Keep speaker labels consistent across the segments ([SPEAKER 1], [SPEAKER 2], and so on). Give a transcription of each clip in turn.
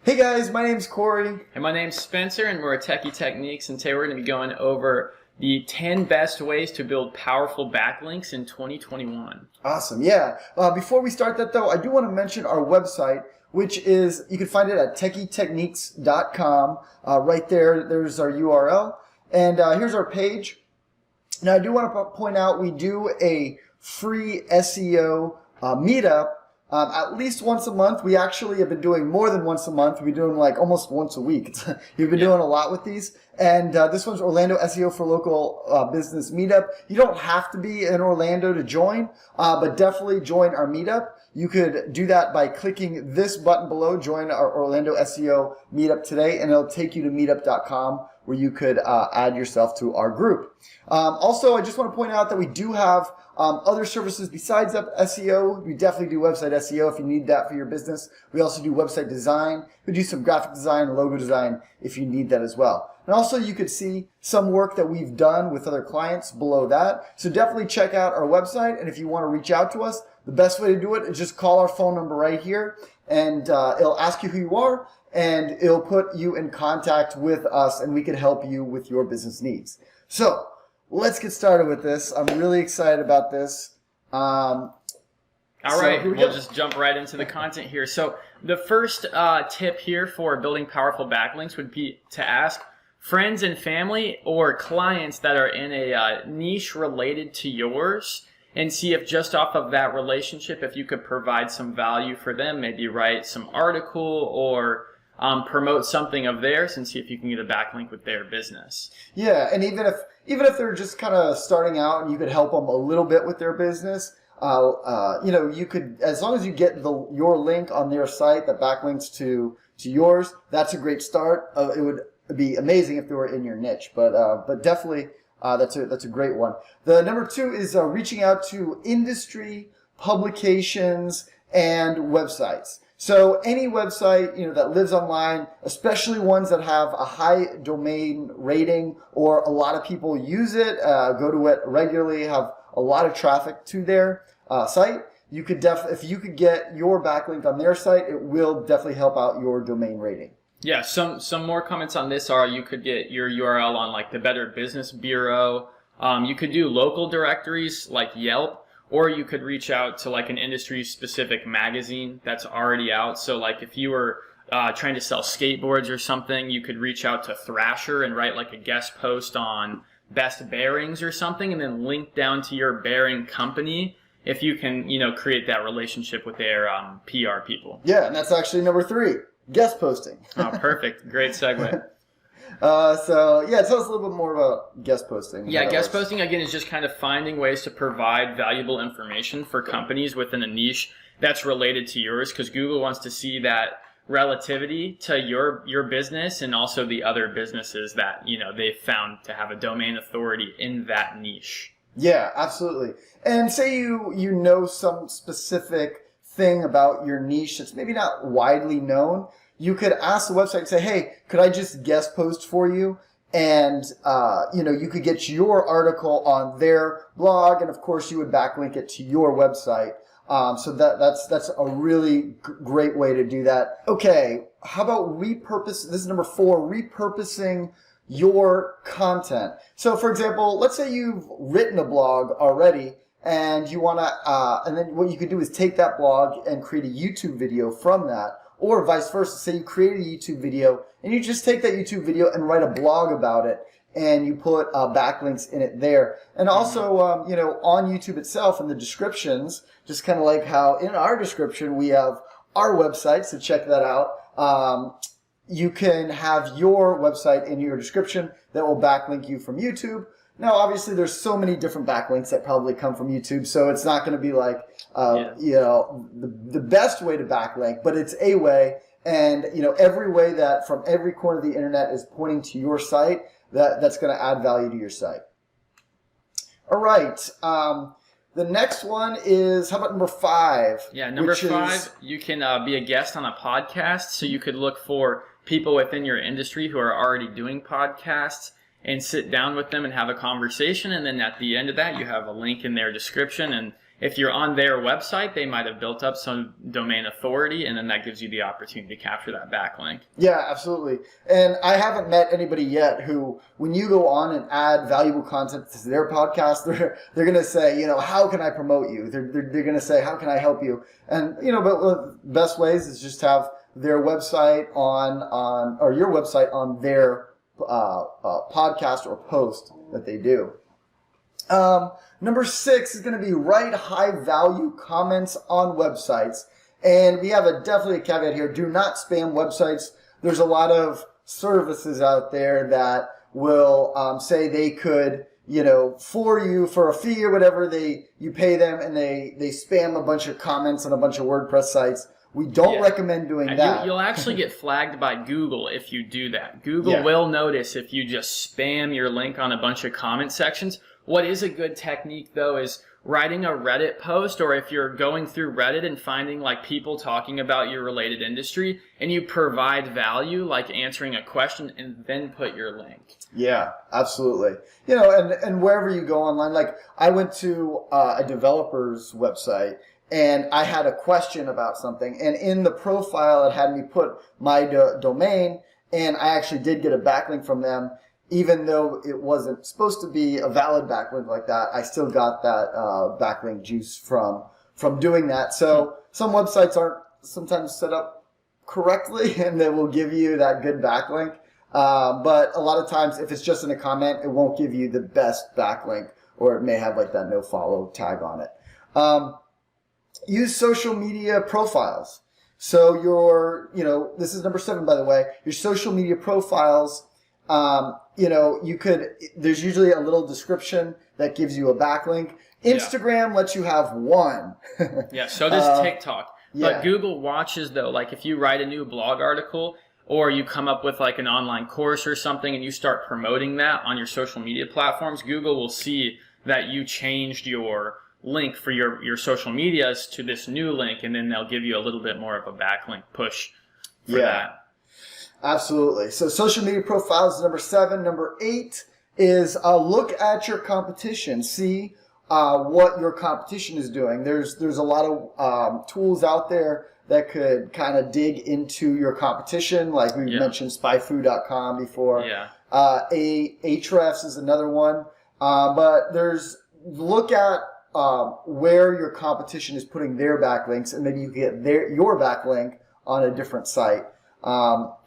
[SPEAKER 1] Hey guys, my name's Corey.
[SPEAKER 2] And my name's Spencer, and we're at Techie Techniques, and today we're going to be going over the 10 best ways to build powerful backlinks in 2021.
[SPEAKER 1] Awesome, yeah. Before we start that though, I do want to mention our website, which is, you can find it at techietechniques.com. Right there's our URL. And here's our page. Now I do want to point out we do a free SEO meetup at least once a month. We actually have been doing more than once a month. We've been doing like almost once a week. We've been doing a lot with these. And this one's Orlando SEO for Local Business Meetup. You don't have to be in Orlando to join, but definitely join our meetup. You could do that by clicking this button below, join our Orlando SEO meetup today, and it'll take you to meetup.com where you could add yourself to our group. Also, I just want to point out that we do have other services besides SEO. We definitely do website SEO if you need that for your business. We also do website design. We do some graphic design and logo design if you need that as well. And also you could see some work that we've done with other clients below that. So definitely check out our website. And if you want to reach out to us, the best way to do it is just call our phone number right here, and it'll ask you who you are, and it'll put you in contact with us, and we can help you with your business needs. So let's get started with this. I'm really excited about this.
[SPEAKER 2] All right, we'll just jump right into the content here. So the first tip here for building powerful backlinks would be to ask friends and family or clients that are in a niche related to yours, and see if just off of that relationship, if you could provide some value for them, maybe write some article or promote something of theirs, and see if you can get a backlink with their business.
[SPEAKER 1] Yeah, and even if they're just kind of starting out and you could help them a little bit with their business, you could, as long as you get your link on their site that backlinks to yours, that's a great start. It would be amazing if they were in your niche, but definitely that's a great one. The number 2 is reaching out to industry publications and websites. So any website, that lives online, especially ones that have a high domain rating or a lot of people use it, go to it regularly, have a lot of traffic to their site, you could if you could get your backlink on their site, it will definitely help out your domain rating.
[SPEAKER 2] Yeah, some more comments on this are you could get your URL on like the Better Business Bureau. You could do local directories like Yelp, or you could reach out to like an industry-specific magazine that's already out. So like if you were trying to sell skateboards or something, you could reach out to Thrasher and write like a guest post on best bearings or something, and then link down to your bearing company if you can, create that relationship with their PR people.
[SPEAKER 1] Yeah, and that's actually number 3. Guest posting.
[SPEAKER 2] Oh, perfect. Great segue.
[SPEAKER 1] Tell us a little bit more about guest posting.
[SPEAKER 2] Yeah, guest posting, again, is just kind of finding ways to provide valuable information for companies within a niche that's related to yours, because Google wants to see that relativity to your business and also the other businesses that, they've found to have a domain authority in that niche.
[SPEAKER 1] Yeah, absolutely. And say you know some specific thing about your niche that's maybe not widely known, you could ask the website and say, hey, could I just guest post for you? And, you could get your article on their blog, and of course you would backlink it to your website. So that's a really great way to do that. Okay, how about repurpose? This is number 4, repurposing your content. So for example, let's say you've written a blog already, and you want to, and then what you could do is take that blog and create a YouTube video from that, or vice versa. Say you created a YouTube video, and you just take that YouTube video and write a blog about it, and you put backlinks in it there. And also, on YouTube itself in the descriptions, just kind of like how in our description we have our website, so check that out. You can have your website in your description that will backlink you from YouTube. Now, obviously, there's so many different backlinks that probably come from YouTube, so it's not going to be like, the best way to backlink, but it's a way. And, every way that from every corner of the internet is pointing to your site, that's going to add value to your site. All right. The next one is, how about number 5?
[SPEAKER 2] Yeah, number 5, you can be a guest on a podcast. So you could look for people within your industry who are already doing podcasts and sit down with them and have a conversation. And then at the end of that, you have a link in their description, and if you're on their website, they might have built up some domain authority, and then that gives you the opportunity to capture that backlink.
[SPEAKER 1] Yeah, absolutely. And I haven't met anybody yet who, when you go on and add valuable content to their podcast, they're going to say, how can I promote you? They're going to say, how can I help you? And, but the best ways is just have their website or your website on their podcast or post that they do. Number 6 is going to be write high value comments on websites. And we have definitely a caveat here. Do not spam websites. There's a lot of services out there that will say they could, for you for a fee or whatever, you pay them and they spam a bunch of comments on a bunch of WordPress sites. We don't recommend doing that.
[SPEAKER 2] You'll actually get flagged by Google if you do that. Google will notice if you just spam your link on a bunch of comment sections. What is a good technique, though, is writing a Reddit post, or if you're going through Reddit and finding people talking about your related industry, and you provide value, like answering a question, and then put your link.
[SPEAKER 1] Yeah, absolutely. And wherever you go online, like I went to a developer's website, and I had a question about something, and in the profile it had me put my domain, and I actually did get a backlink from them. Even though it wasn't supposed to be a valid backlink like that, I still got that backlink juice from doing that. So some websites aren't sometimes set up correctly, and they will give you that good backlink. But a lot of times, if it's just in a comment, it won't give you the best backlink, or it may have that no follow tag on it. Use social media profiles. So this is number 7, by the way, your social media profiles. There's usually a little description that gives you a backlink. Instagram lets you have one.
[SPEAKER 2] Yeah, so does TikTok. But Google watches, though, if you write a new blog article or you come up with an online course or something and you start promoting that on your social media platforms, Google will see that you changed your link for your social medias to this new link, and then they'll give you a little bit more of a backlink push for that.
[SPEAKER 1] Absolutely. So social media profiles is number 7. Number 8 is look at your competition. See what your competition is doing. There's a lot of tools out there that could kind of dig into your competition, like we mentioned spyfoo.com before.
[SPEAKER 2] Yeah.
[SPEAKER 1] Ahrefs is another one. But look at where your competition is putting their backlinks, and maybe you get your backlink on a different site.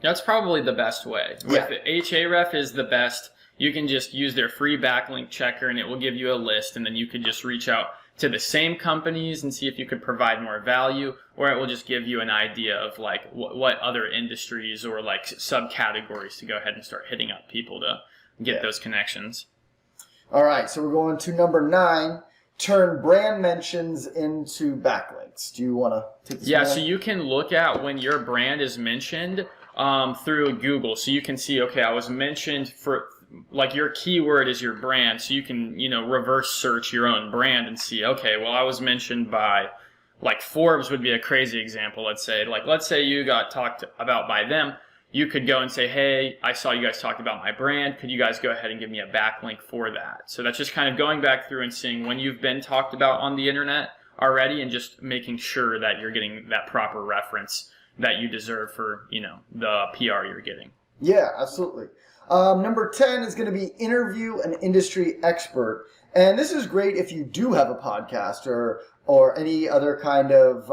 [SPEAKER 2] That's probably the best way. Ahref is the best. You can just use their free backlink checker, and it will give you a list, and then you could just reach out to the same companies and see if you could provide more value, or it will just give you an idea of what other industries or subcategories to go ahead and start hitting up people to get those connections.
[SPEAKER 1] All right, so we're going to number 9. Turn brand mentions into backlinks. Do you want to take this one?
[SPEAKER 2] So you can look at when your brand is mentioned through Google. So you can see, okay, I was mentioned for, your keyword is your brand. So you can, reverse search your own brand and see, okay, well, I was mentioned by, Forbes would be a crazy example, let's say. Let's say you got talked about by them. You could go and say, hey, I saw you guys talked about my brand. Could you guys go ahead and give me a backlink for that? So that's just kind of going back through and seeing when you've been talked about on the internet already, and just making sure that you're getting that proper reference that you deserve for, the PR you're getting.
[SPEAKER 1] Yeah, absolutely. Number 10 is going to be interview an industry expert. And this is great if you do have a podcast or any other kind of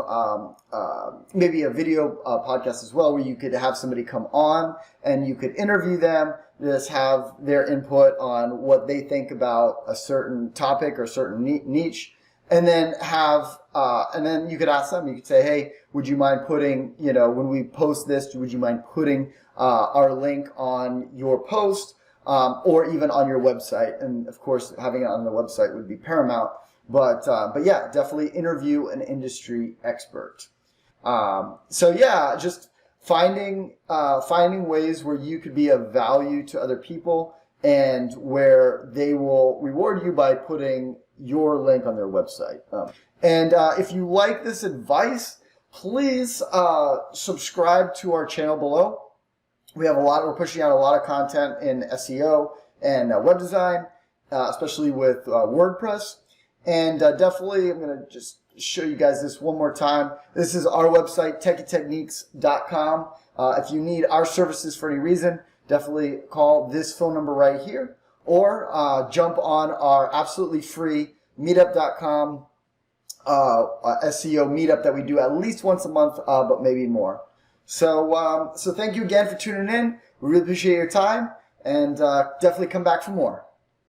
[SPEAKER 1] maybe a video podcast as well, where you could have somebody come on and you could interview them, just have their input on what they think about a certain topic or certain niche, and then and then you could ask them, you could say, hey, would you mind putting, when we post this, would you mind putting our link on your post or even on your website? And of course, having it on the website would be paramount. But yeah, definitely interview an industry expert. Just finding ways where you could be of value to other people, and where they will reward you by putting your link on their website. If you like this advice, please subscribe to our channel below. We're pushing out a lot of content in SEO and web design, especially with WordPress. And definitely, I'm going to just show you guys this one more time. This is our website, techietechniques.com. If you need our services for any reason, definitely call this phone number right here, or jump on our absolutely free meetup.com SEO meetup that we do at least once a month, but maybe more. So thank you again for tuning in. We really appreciate your time, and definitely come back for more.